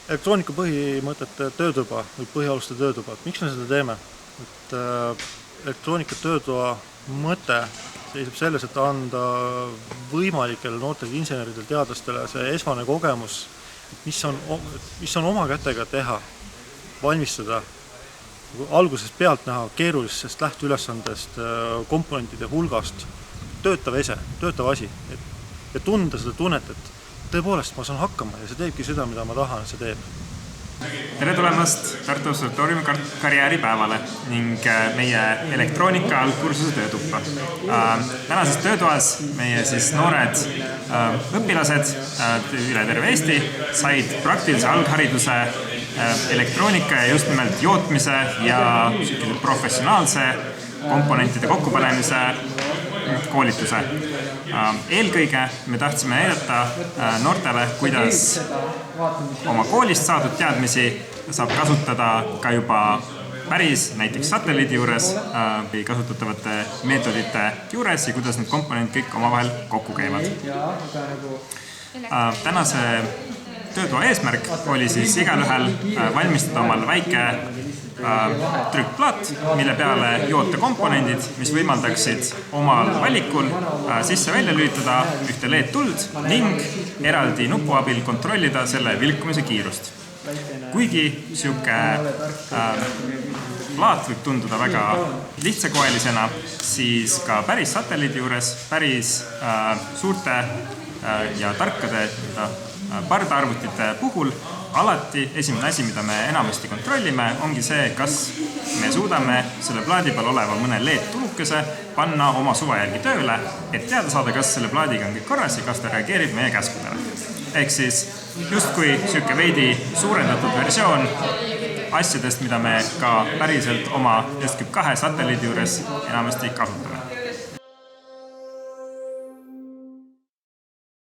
elektroonika põhimõtete töötuba või põhialuste töötuba, et miks me seda teeme? Et elektroonika töötoa mõte seisab selles, et anda võimalikele noortele inseneridele, teadlastele see esmane kogemus, mis on oma kätega teha, valmistada, algusest pealt näha keerulisest lähteülesandest, komponentide hulgast, töötav asi, ja tunda seda tunnet, et tõepoolest ma saan hakkama ja see teebki seda, mida ma tahan, et see teeb. Tere tulemast Tartu Observatooriumi karjääripäevale ning meie elektroonika algkursuse töötuppa. Tänases töötoas meie noored õpilased üle terve Eesti said praktilise alghariduse elektroonika ja just nimelt jootmise ja professionaalse komponentide kokkupanemise koolituse. Eelkõige me tahtsime näidata noortele, kuidas oma koolist saadud teadmisi saab kasutada ka juba päris näiteks satelliidi juures või kasutatavate meetodite juures ja kuidas need komponendid kõik omavahel kokku käivad. Tänase töötoa eesmärk oli igalühel valmistada omal väike trükkplaat, mille peale joota komponendid, mis võimaldaksid omal valikul sisse-välja lülitada ühte LED-tuld ning eraldi nupu abil kontrollida selle vilkumise kiirust. Kuigi siuke plaat võib tunduda väga lihtsakoelisena, siis ka päris satelliidi juures, päris suurte ja tarkade pardaarvutite puhul alati esimene asi, mida me enamasti kontrollime, ongi see, kas me suudame selle plaadi peal oleva mõne LED-tulukese panna oma suva järgi tööle, et teada saada, kas selle plaadiga on kõik korras ja kas ta reageerib meie käskudele. Ehk siis justkui siuke veidi suurendatud versioon asjadest, mida me ka päriselt oma Escape 2 satelliidi juures enamasti kasutame.